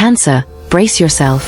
Cancer, brace yourself.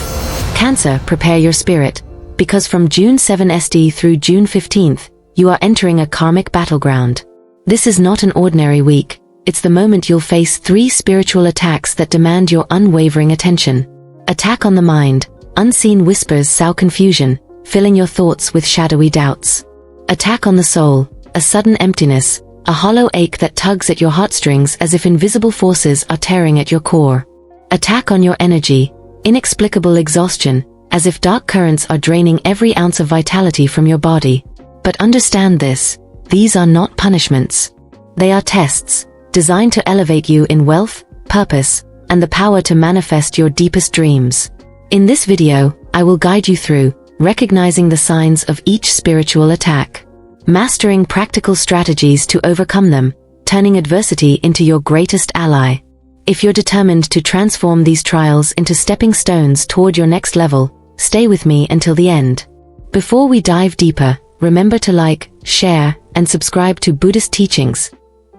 Cancer, prepare your spirit, because from June 7 SD through June 15th, you are entering a karmic battleground. This is not an ordinary week, it's the moment you'll face 3 spiritual attacks that demand your unwavering attention. Attack on the mind, unseen whispers sow confusion, filling your thoughts with shadowy doubts. Attack on the soul, a sudden emptiness, a hollow ache that tugs at your heartstrings as if invisible forces are tearing at your core. Attack on your energy, inexplicable exhaustion, as if dark currents are draining every ounce of vitality from your body. But understand this, these are not punishments. They are tests, designed to elevate you in wealth, purpose, and the power to manifest your deepest dreams. In this video, I will guide you through recognizing the signs of each spiritual attack, mastering practical strategies to overcome them, turning adversity into your greatest ally. If you're determined to transform these trials into stepping stones toward your next level, stay with me until the end. Before we dive deeper, remember to like, share, and subscribe to Buddhist Teachings.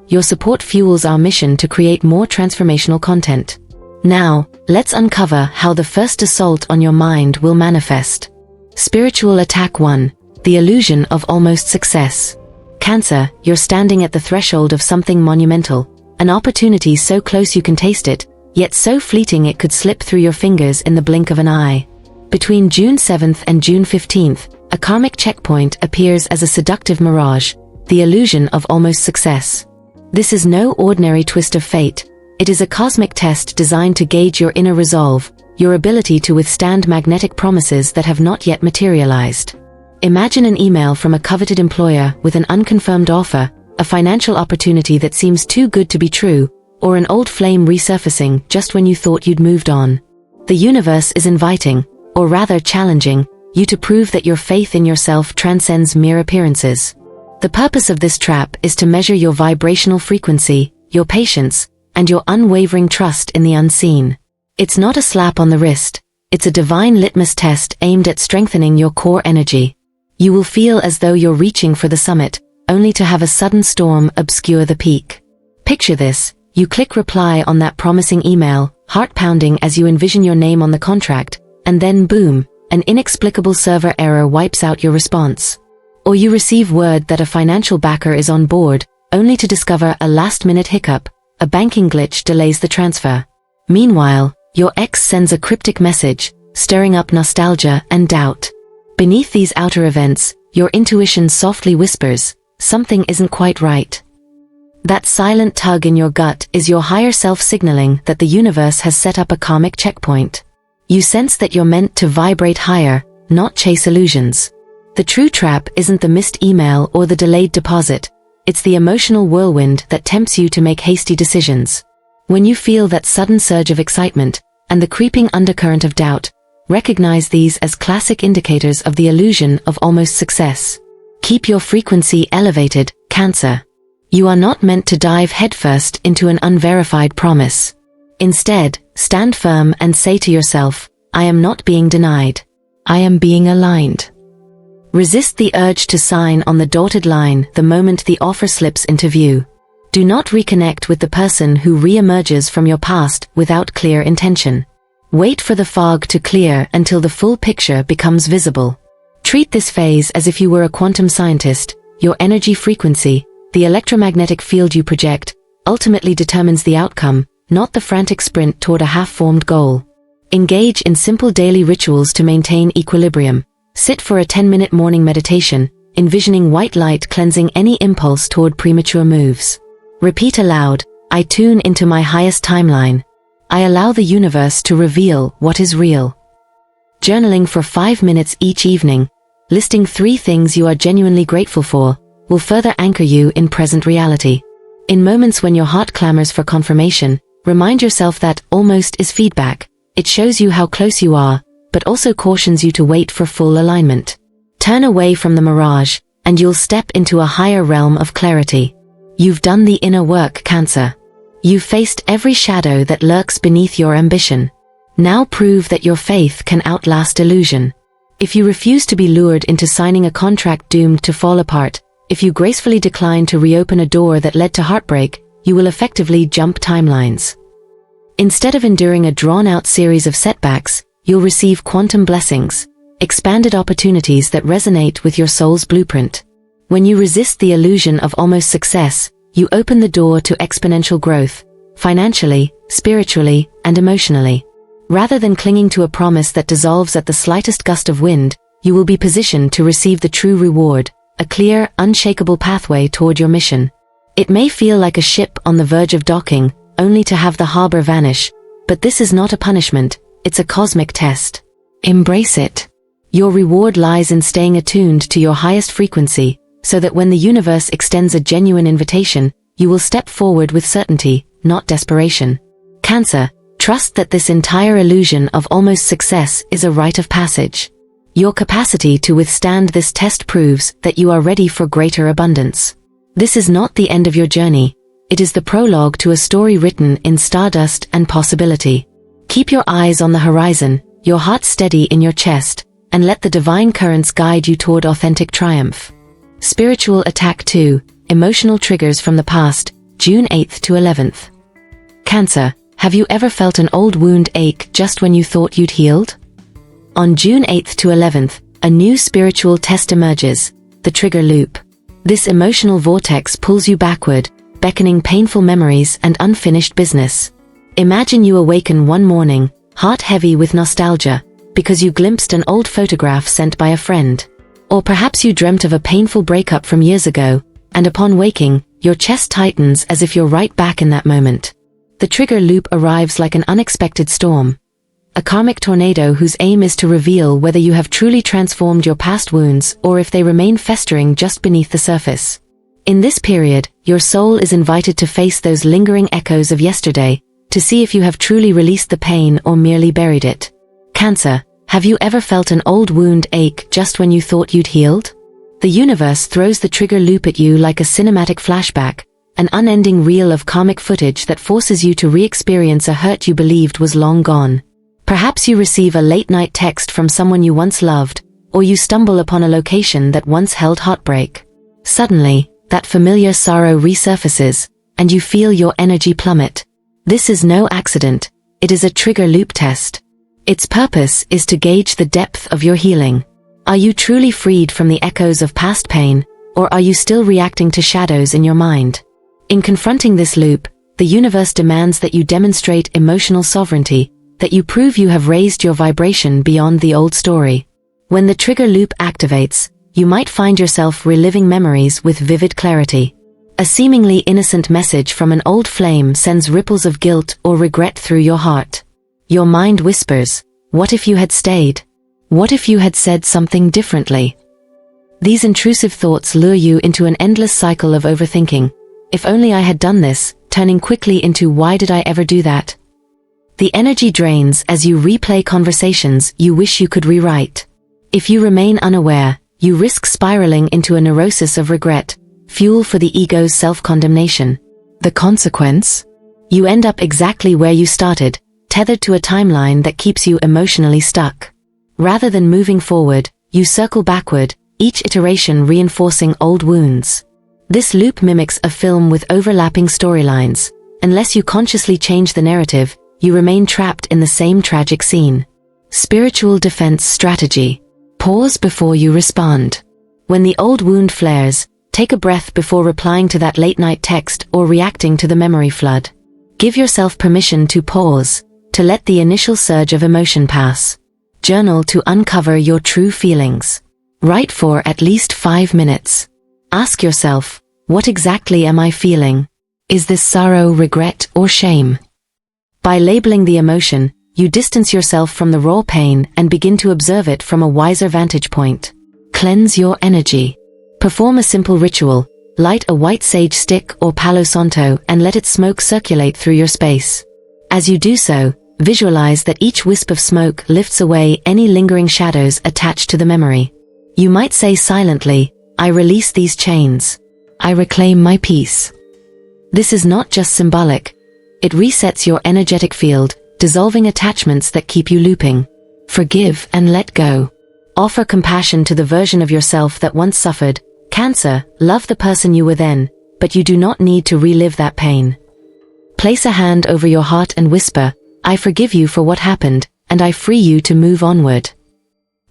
Your support fuels our mission to create more transformational content. Now, let's uncover how the first assault on your mind will manifest. Spiritual Attack 1. The Illusion of Almost Success. Cancer, you're standing at the threshold of something monumental, an opportunity so close you can taste it, yet so fleeting it could slip through your fingers in the blink of an eye. Between June 7th and June 15th, a karmic checkpoint appears as a seductive mirage, the illusion of almost success. This is no ordinary twist of fate. It is a cosmic test designed to gauge your inner resolve, your ability to withstand magnetic promises that have not yet materialized. Imagine an email from a coveted employer with an unconfirmed offer, a financial opportunity that seems too good to be true, or an old flame resurfacing just when you thought you'd moved on. The universe is inviting, or rather challenging, you to prove that your faith in yourself transcends mere appearances. The purpose of this trap is to measure your vibrational frequency, your patience, and your unwavering trust in the unseen. It's not a slap on the wrist, it's a divine litmus test aimed at strengthening your core energy. You will feel as though you're reaching for the summit, only to have a sudden storm obscure the peak. Picture this, you click reply on that promising email, heart pounding as you envision your name on the contract, and then boom, an inexplicable server error wipes out your response. Or you receive word that a financial backer is on board, only to discover a last-minute hiccup, a banking glitch delays the transfer. Meanwhile, your ex sends a cryptic message, stirring up nostalgia and doubt. Beneath these outer events, your intuition softly whispers, something isn't quite right. That silent tug in your gut is your higher self signaling that the universe has set up a karmic checkpoint. You sense that you're meant to vibrate higher, not chase illusions. The true trap isn't the missed email or the delayed deposit, it's the emotional whirlwind that tempts you to make hasty decisions. When you feel that sudden surge of excitement, and the creeping undercurrent of doubt, recognize these as classic indicators of the illusion of almost success. Keep your frequency elevated, Cancer. You are not meant to dive headfirst into an unverified promise. Instead, stand firm and say to yourself, I am not being denied. I am being aligned. Resist the urge to sign on the dotted line the moment the offer slips into view. Do not reconnect with the person who re-emerges from your past without clear intention. Wait for the fog to clear until the full picture becomes visible. Treat this phase as if you were a quantum scientist. Your energy frequency, the electromagnetic field you project, ultimately determines the outcome, not the frantic sprint toward a half-formed goal. Engage in simple daily rituals to maintain equilibrium. Sit for a 10-minute morning meditation, envisioning white light cleansing any impulse toward premature moves. Repeat aloud, I tune into my highest timeline. I allow the universe to reveal what is real. Journaling for 5 minutes each evening, listing 3 things you are genuinely grateful for, will further anchor you in present reality. In moments when your heart clamors for confirmation, remind yourself that almost is feedback. It shows you how close you are, but also cautions you to wait for full alignment. Turn away from the mirage, and you'll step into a higher realm of clarity. You've done the inner work, Cancer. You've faced every shadow that lurks beneath your ambition. Now prove that your faith can outlast illusion. If you refuse to be lured into signing a contract doomed to fall apart, if you gracefully decline to reopen a door that led to heartbreak, you will effectively jump timelines. Instead of enduring a drawn-out series of setbacks, you'll receive quantum blessings, expanded opportunities that resonate with your soul's blueprint. When you resist the illusion of almost success, you open the door to exponential growth, financially, spiritually, and emotionally. Rather than clinging to a promise that dissolves at the slightest gust of wind, you will be positioned to receive the true reward, a clear, unshakable pathway toward your mission. It may feel like a ship on the verge of docking, only to have the harbor vanish, but this is not a punishment, it's a cosmic test. Embrace it. Your reward lies in staying attuned to your highest frequency, so that when the universe extends a genuine invitation, you will step forward with certainty, not desperation. Cancer, trust that this entire illusion of almost success is a rite of passage. Your capacity to withstand this test proves that you are ready for greater abundance. This is not the end of your journey. It is the prologue to a story written in stardust and possibility. Keep your eyes on the horizon, your heart steady in your chest, and let the divine currents guide you toward authentic triumph. Spiritual Attack 2, Emotional Triggers from the Past, June 8th to 11th. Cancer, have you ever felt an old wound ache just when you thought you'd healed? On June 8th to 11th, a new spiritual test emerges, the trigger loop. This emotional vortex pulls you backward, beckoning painful memories and unfinished business. Imagine you awaken one morning, heart heavy with nostalgia, because you glimpsed an old photograph sent by a friend. Or perhaps you dreamt of a painful breakup from years ago, and upon waking, your chest tightens as if you're right back in that moment. The trigger loop arrives like an unexpected storm. A karmic tornado whose aim is to reveal whether you have truly transformed your past wounds or if they remain festering just beneath the surface. In this period, your soul is invited to face those lingering echoes of yesterday, to see if you have truly released the pain or merely buried it. Cancer, have you ever felt an old wound ache just when you thought you'd healed? The universe throws the trigger loop at you like a cinematic flashback, an unending reel of karmic footage that forces you to re-experience a hurt you believed was long gone. Perhaps you receive a late-night text from someone you once loved, or you stumble upon a location that once held heartbreak. Suddenly, that familiar sorrow resurfaces, and you feel your energy plummet. This is no accident, it is a trigger loop test. Its purpose is to gauge the depth of your healing. Are you truly freed from the echoes of past pain, or are you still reacting to shadows in your mind? In confronting this loop, the universe demands that you demonstrate emotional sovereignty, that you prove you have raised your vibration beyond the old story. When the trigger loop activates, you might find yourself reliving memories with vivid clarity. A seemingly innocent message from an old flame sends ripples of guilt or regret through your heart. Your mind whispers, what if you had stayed? What if you had said something differently? These intrusive thoughts lure you into an endless cycle of overthinking. If only I had done this, turning quickly into why did I ever do that? The energy drains as you replay conversations you wish you could rewrite. If you remain unaware, you risk spiraling into a neurosis of regret, fuel for the ego's self-condemnation. The consequence? You end up exactly where you started, tethered to a timeline that keeps you emotionally stuck. Rather than moving forward, you circle backward, each iteration reinforcing old wounds. This loop mimics a film with overlapping storylines. Unless you consciously change the narrative, you remain trapped in the same tragic scene. Spiritual defense strategy. Pause before you respond. When the old wound flares, take a breath before replying to that late-night text or reacting to the memory flood. Give yourself permission to pause, to let the initial surge of emotion pass. Journal to uncover your true feelings. Write for at least 5 minutes. Ask yourself, what exactly am I feeling? Is this sorrow, regret, or shame? By labeling the emotion, you distance yourself from the raw pain and begin to observe it from a wiser vantage point. Cleanse your energy. Perform a simple ritual. Light a white sage stick or Palo Santo and let its smoke circulate through your space. As you do so, visualize that each wisp of smoke lifts away any lingering shadows attached to the memory. You might say silently, I release these chains. I reclaim my peace. This is not just symbolic. It resets your energetic field, dissolving attachments that keep you looping. Forgive and let go. Offer compassion to the version of yourself that once suffered. Cancer, love the person you were then, but you do not need to relive that pain. Place a hand over your heart and whisper, "I forgive you for what happened, and I free you to move onward."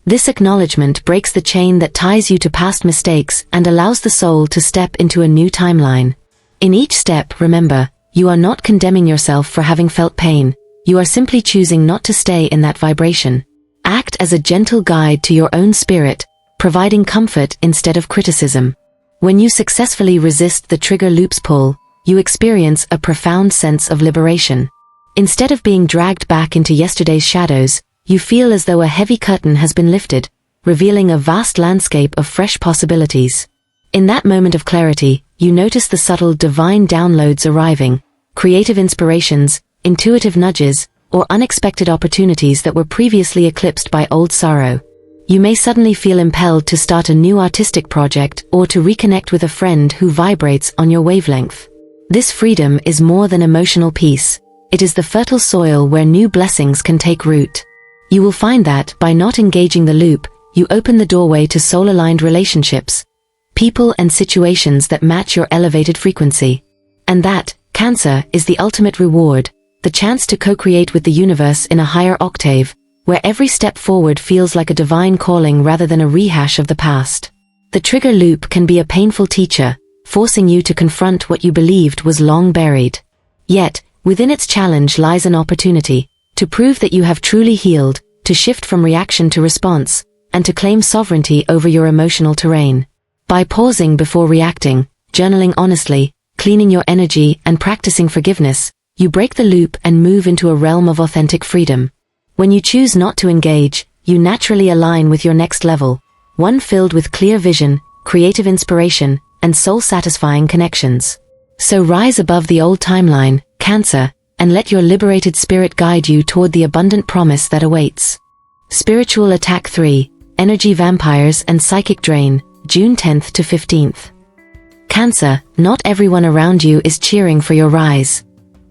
This acknowledgement breaks the chain that ties you to past mistakes and allows the soul to step into a new timeline. In each step, remember, you are not condemning yourself for having felt pain. You are simply choosing not to stay in that vibration. Act as a gentle guide to your own spirit, providing comfort instead of criticism. When you successfully resist the trigger loop's pull, you experience a profound sense of liberation. Instead of being dragged back into yesterday's shadows, you feel as though a heavy curtain has been lifted, revealing a vast landscape of fresh possibilities. In that moment of clarity, you notice the subtle divine downloads arriving, creative inspirations, intuitive nudges, or unexpected opportunities that were previously eclipsed by old sorrow. You may suddenly feel impelled to start a new artistic project or to reconnect with a friend who vibrates on your wavelength. This freedom is more than emotional peace. It is the fertile soil where new blessings can take root. You will find that, by not engaging the loop, you open the doorway to soul-aligned relationships, people and situations that match your elevated frequency. And that, Cancer, is the ultimate reward, the chance to co-create with the universe in a higher octave, where every step forward feels like a divine calling rather than a rehash of the past. The trigger loop can be a painful teacher, forcing you to confront what you believed was long buried. Yet, within its challenge lies an opportunity to prove that you have truly healed, to shift from reaction to response, and to claim sovereignty over your emotional terrain. By pausing before reacting, journaling honestly, cleaning your energy, and practicing forgiveness, you break the loop and move into a realm of authentic freedom. When you choose not to engage, you naturally align with your next level, one filled with clear vision, creative inspiration, and soul-satisfying connections. So rise above the old timeline, Cancer, and let your liberated spirit guide you toward the abundant promise that awaits. Spiritual Attack 3, Energy Vampires and Psychic Drain, June 10th to 15th. Cancer, not everyone around you is cheering for your rise.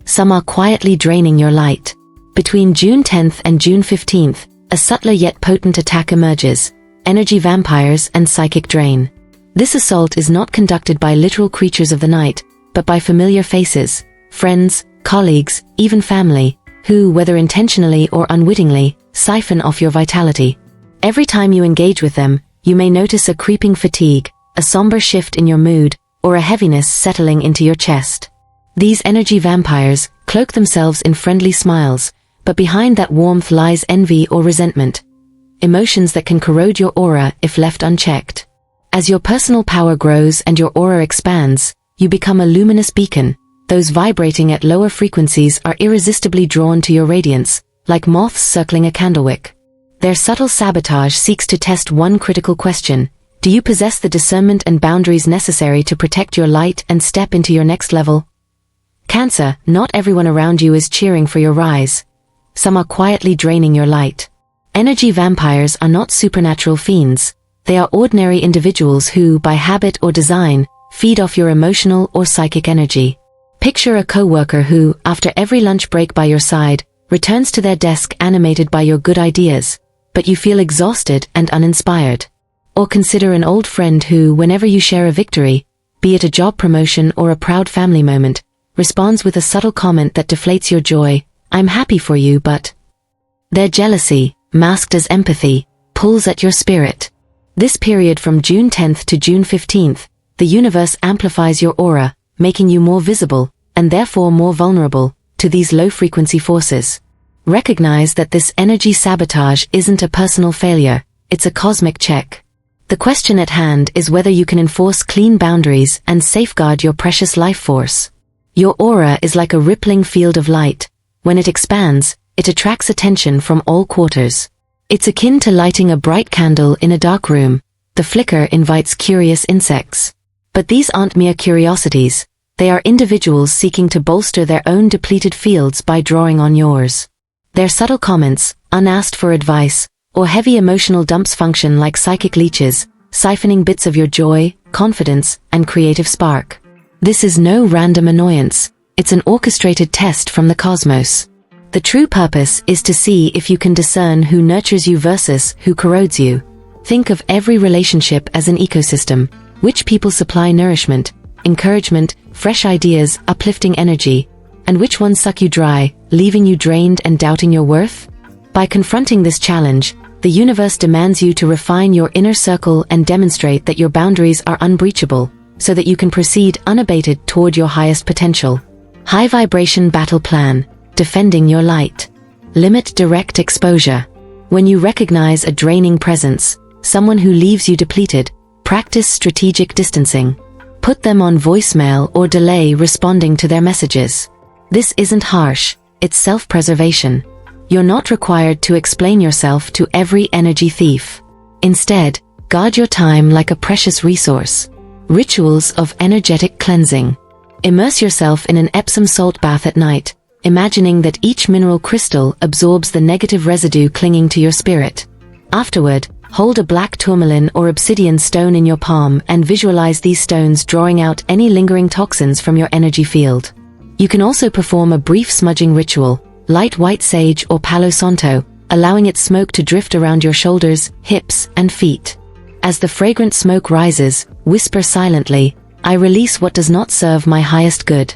Some are quietly draining your light. Between June 10th and June 15th, a subtler yet potent attack emerges: energy vampires and psychic drain. This assault is not conducted by literal creatures of the night, but by familiar faces, friends, colleagues, even family, who, whether intentionally or unwittingly, siphon off your vitality. Every time you engage with them, you may notice a creeping fatigue, a somber shift in your mood, or a heaviness settling into your chest. These energy vampires cloak themselves in friendly smiles, but behind that warmth lies envy or resentment, emotions that can corrode your aura if left unchecked. As your personal power grows and your aura expands, you become a luminous beacon. Those vibrating at lower frequencies are irresistibly drawn to your radiance, like moths circling a candlewick. Their subtle sabotage seeks to test one critical question: do you possess the discernment and boundaries necessary to protect your light and step into your next level? Cancer, not everyone around you is cheering for your rise. Some are quietly draining your light. Energy vampires are not supernatural fiends. They are ordinary individuals who, by habit or design, feed off your emotional or psychic energy. Picture a coworker who, after every lunch break by your side, returns to their desk animated by your good ideas, but you feel exhausted and uninspired. Or consider an old friend who, whenever you share a victory, be it a job promotion or a proud family moment, responds with a subtle comment that deflates your joy: "I'm happy for you, but..." Their jealousy, masked as empathy, pulls at your spirit. This period from June 10th to June 15th, the universe amplifies your aura, making you more visible, and therefore more vulnerable, to these low-frequency forces. Recognize that this energy sabotage isn't a personal failure, it's a cosmic check. The question at hand is whether you can enforce clean boundaries and safeguard your precious life force. Your aura is like a rippling field of light. When it expands, it attracts attention from all quarters. It's akin to lighting a bright candle in a dark room. The flicker invites curious insects. But these aren't mere curiosities. They are individuals seeking to bolster their own depleted fields by drawing on yours. Their subtle comments, unasked for advice, or heavy emotional dumps function like psychic leeches, siphoning bits of your joy, confidence, and creative spark. This is no random annoyance. It's an orchestrated test from the cosmos. The true purpose is to see if you can discern who nurtures you versus who corrodes you. Think of every relationship as an ecosystem. Which people supply nourishment, encouragement, fresh ideas, uplifting energy, And which ones suck you dry, leaving you drained and doubting your worth? By confronting this challenge, the universe demands you to refine your inner circle and demonstrate that your boundaries are unbreachable, so that you can proceed unabated toward your highest potential. High vibration battle plan: defending your light. Limit direct exposure. When you recognize a draining presence, someone who leaves you depleted, practice strategic distancing. Put them on voicemail or delay responding to their messages. This isn't harsh, it's self-preservation. You're not required to explain yourself to every energy thief. Instead, guard your time like a precious resource. Rituals of energetic cleansing. Immerse yourself in an Epsom salt bath at night, imagining that each mineral crystal absorbs the negative residue clinging to your spirit. Afterward, hold a black tourmaline or obsidian stone in your palm and visualize these stones drawing out any lingering toxins from your energy field. You can also perform a brief smudging ritual. Light white sage or palo santo, allowing its smoke to drift around your shoulders, hips, and feet. As the fragrant smoke rises, whisper silently, "I release what does not serve my highest good."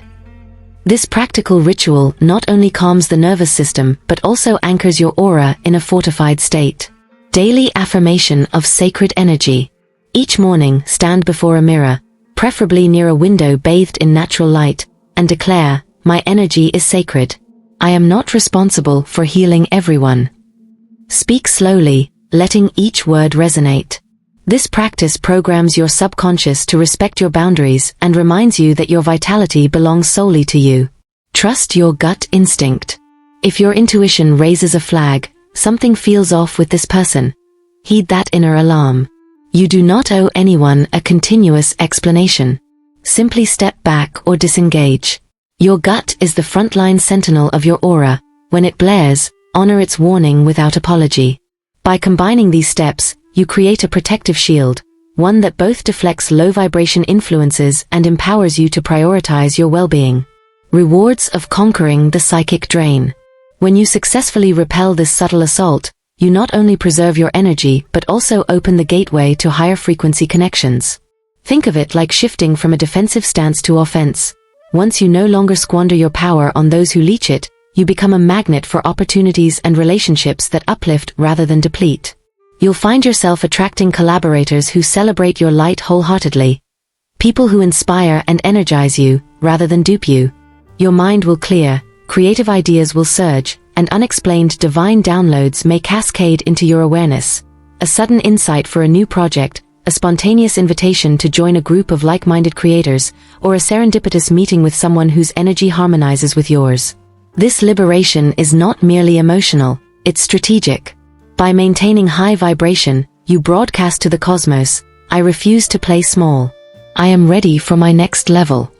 This practical ritual not only calms the nervous system but also anchors your aura in a fortified state. Daily affirmation of sacred energy. Each morning, stand before a mirror, preferably near a window bathed in natural light, and declare, "My energy is sacred. I am not responsible for healing everyone." Speak slowly, letting each word resonate. This practice programs your subconscious to respect your boundaries and reminds you that your vitality belongs solely to you. Trust your gut instinct. If your intuition raises a flag, something feels off with this person. Heed that inner alarm. You do not owe anyone a continuous explanation. Simply step back or disengage. Your gut is the frontline sentinel of your aura. When it blares, honor its warning without apology. By combining these steps, you create a protective shield, one that both deflects low-vibration influences and empowers you to prioritize your well-being. Rewards of conquering the psychic drain. When you successfully repel this subtle assault, you not only preserve your energy but also open the gateway to higher frequency connections. Think of it like shifting from a defensive stance to offense. Once you no longer squander your power on those who leech it, you become a magnet for opportunities and relationships that uplift rather than deplete. You'll find yourself attracting collaborators who celebrate your light wholeheartedly. People who inspire and energize you, rather than dupe you. Your mind will clear, creative ideas will surge, and unexplained divine downloads may cascade into your awareness. A sudden insight for a new project, a spontaneous invitation to join a group of like-minded creators, or a serendipitous meeting with someone whose energy harmonizes with yours. This liberation is not merely emotional, it's strategic. By maintaining high vibration, you broadcast to the cosmos, "I refuse to play small. I am ready for my next level."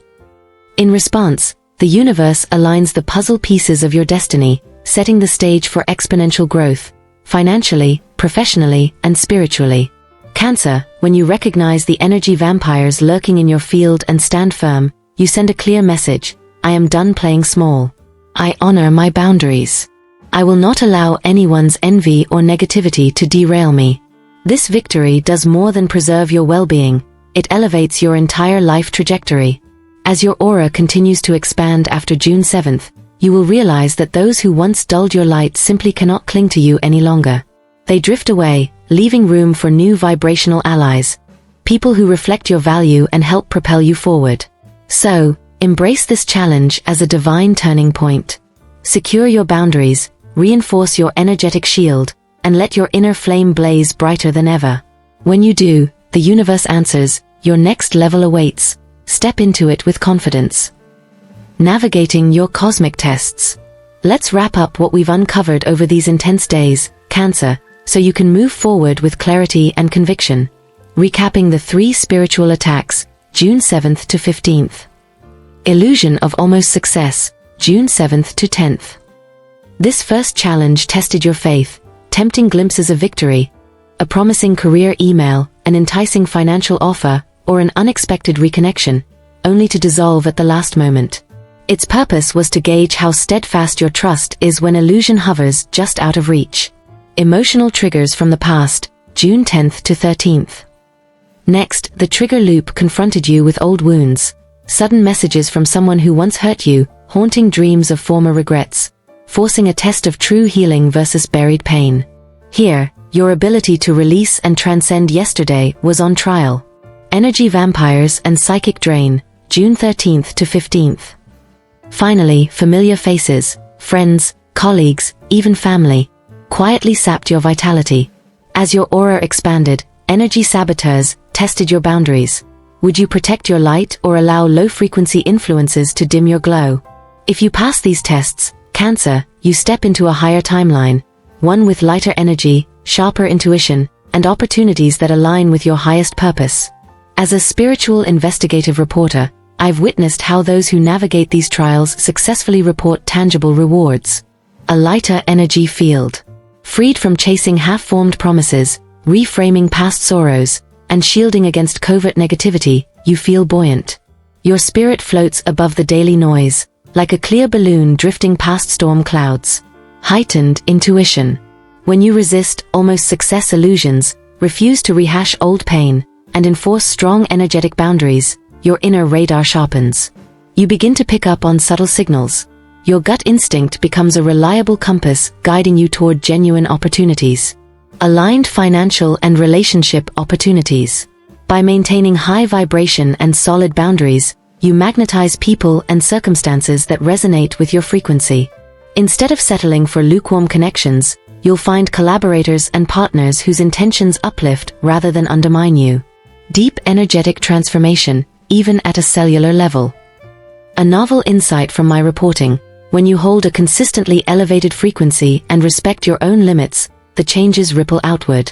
In response, the universe aligns the puzzle pieces of your destiny, setting the stage for exponential growth, financially, professionally, and spiritually. Cancer, when you recognize the energy vampires lurking in your field and stand firm, you send a clear message: "I am done playing small. I honor my boundaries. I will not allow anyone's envy or negativity to derail me." This victory does more than preserve your well-being, it elevates your entire life trajectory. As your aura continues to expand after June 7th, you will realize that those who once dulled your light simply cannot cling to you any longer. They drift away, leaving room for new vibrational allies, people who reflect your value and help propel you forward. So, embrace this challenge as a divine turning point. Secure your boundaries, reinforce your energetic shield, and let your inner flame blaze brighter than ever. When you do, the universe answers, your next level awaits. Step into it with confidence. Navigating your cosmic tests. Let's wrap up what we've uncovered over these intense days, Cancer, so you can move forward with clarity and conviction. Recapping the 3 spiritual attacks, June 7th to 15th. Illusion of almost success, June 7th to 10th. This first challenge tested your faith, tempting glimpses of victory, a promising career email, an enticing financial offer, or an unexpected reconnection, only to dissolve at the last moment. Its purpose was to gauge how steadfast your trust is when illusion hovers just out of reach. Emotional triggers from the past, June 10th to 13th. Next, the trigger loop confronted you with old wounds. Sudden messages from someone who once hurt you, haunting dreams of former regrets, forcing a test of true healing versus buried pain. Here, your ability to release and transcend yesterday was on trial. Energy vampires and psychic drain, June 13th to 15th. Finally, familiar faces, friends, colleagues, even family, quietly sapped your vitality. As your aura expanded, energy saboteurs tested your boundaries. Would you protect your light or allow low-frequency influences to dim your glow? If you pass these tests, Cancer, you step into a higher timeline, one with lighter energy, sharper intuition, and opportunities that align with your highest purpose. As a spiritual investigative reporter, I've witnessed how those who navigate these trials successfully report tangible rewards. A lighter energy field. Freed from chasing half-formed promises, reframing past sorrows, and shielding against covert negativity, you feel buoyant. Your spirit floats above the daily noise, like a clear balloon drifting past storm clouds. Heightened intuition. When you resist almost success illusions, refuse to rehash old pain, and enforce strong energetic boundaries, your inner radar sharpens. You begin to pick up on subtle signals. Your gut instinct becomes a reliable compass guiding you toward genuine opportunities. Aligned financial and relationship opportunities. By maintaining high vibration and solid boundaries, you magnetize people and circumstances that resonate with your frequency. Instead of settling for lukewarm connections, you'll find collaborators and partners whose intentions uplift rather than undermine you. Deep energetic transformation, even at a cellular level. A novel insight from my reporting: when you hold a consistently elevated frequency and respect your own limits, the changes ripple outward.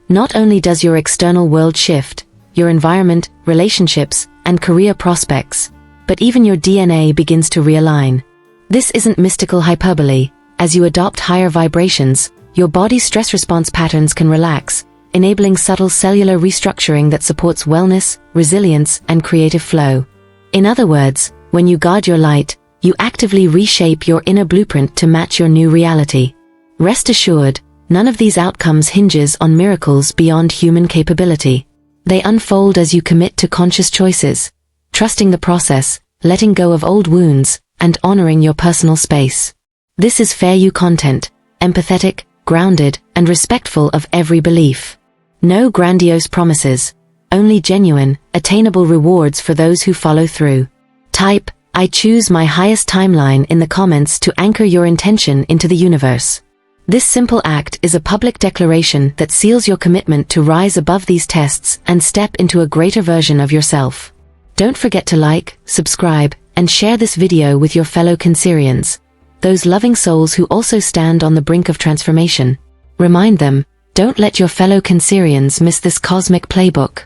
Not only does your external world shift, your environment, relationships, and career prospects, but even your DNA begins to realign. This isn't mystical hyperbole. As you adopt higher vibrations, your body's stress response patterns can relax, enabling subtle cellular restructuring that supports wellness, resilience, and creative flow. In other words, when you guard your light, you actively reshape your inner blueprint to match your new reality. Rest assured, none of these outcomes hinges on miracles beyond human capability. They unfold as you commit to conscious choices, trusting the process, letting go of old wounds, and honoring your personal space. This is Fair You content, empathetic, grounded, and respectful of every belief. No grandiose promises, only genuine, attainable rewards for those who follow through. Type, "I choose my highest timeline" in the comments to anchor your intention into the universe. This simple act is a public declaration that seals your commitment to rise above these tests and step into a greater version of yourself. Don't forget to like, subscribe, and share this video with your fellow Cancerians, those loving souls who also stand on the brink of transformation. Remind them, don't let your fellow Cancerians miss this cosmic playbook.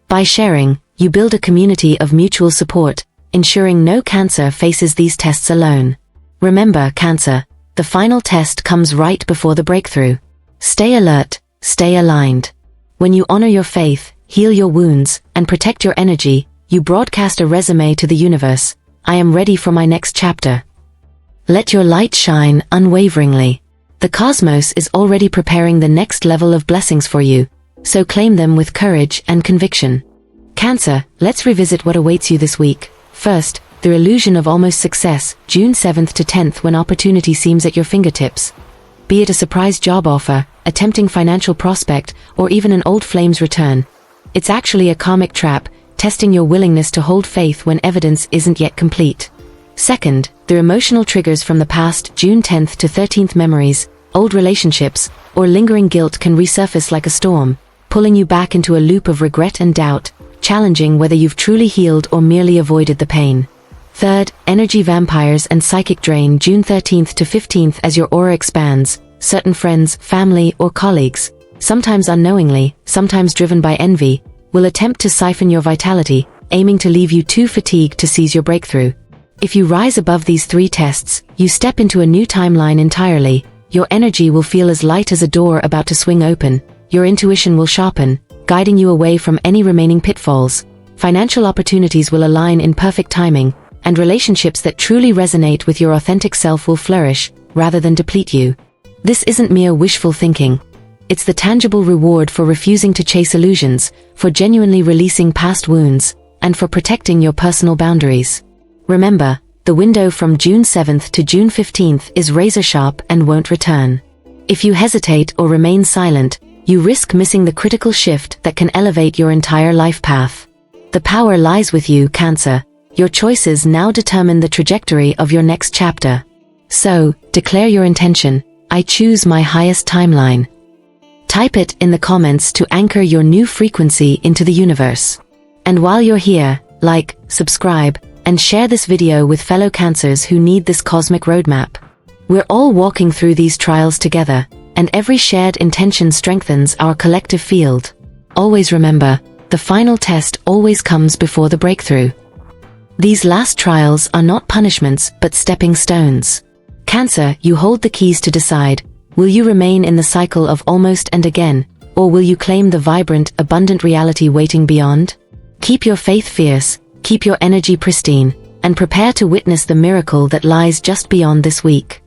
By sharing, you build a community of mutual support, ensuring no Cancer faces these tests alone. Remember, Cancer, the final test comes right before the breakthrough. Stay alert, stay aligned. When you honor your faith, heal your wounds, and protect your energy, you broadcast a resume to the universe: I am ready for my next chapter. Let your light shine unwaveringly. The cosmos is already preparing the next level of blessings for you, so claim them with courage and conviction. Cancer, let's revisit what awaits you this week. First, the illusion of almost success, June 7th to 10th, when opportunity seems at your fingertips. Be it a surprise job offer, a tempting financial prospect, or even an old flame's return. It's actually a karmic trap, testing your willingness to hold faith when evidence isn't yet complete. Second, the emotional triggers from the past, June 10th to 13th memories, old relationships, or lingering guilt can resurface like a storm, pulling you back into a loop of regret and doubt, challenging whether you've truly healed or merely avoided the pain. Third, energy vampires and psychic drain, June 13th to 15th. As your aura expands, certain friends, family, or colleagues, sometimes unknowingly, sometimes driven by envy, will attempt to siphon your vitality, aiming to leave you too fatigued to seize your breakthrough. If you rise above these three tests, you step into a new timeline entirely. Your energy will feel as light as a door about to swing open, your intuition will sharpen, guiding you away from any remaining pitfalls. Financial opportunities will align in perfect timing, and relationships that truly resonate with your authentic self will flourish, rather than deplete you. This isn't mere wishful thinking. It's the tangible reward for refusing to chase illusions, for genuinely releasing past wounds, and for protecting your personal boundaries. Remember, The window from June 7th to June 15th is razor sharp and won't return. If you hesitate or remain silent, you risk missing the critical shift that can elevate your entire life path. The power lies with you, Cancer. Your choices now determine the trajectory of your next chapter. So, declare your intention. I choose my highest timeline. Type it in the comments to anchor your new frequency into the universe. And while you're here, like, subscribe, and share this video with fellow Cancers who need this cosmic roadmap. We're all walking through these trials together, and every shared intention strengthens our collective field. Always remember, the final test always comes before the breakthrough. These last trials are not punishments but stepping stones. Cancer, you hold the keys to decide, will you remain in the cycle of almost and again, or will you claim the vibrant, abundant reality waiting beyond? Keep your faith fierce, keep your energy pristine, and prepare to witness the miracle that lies just beyond this week.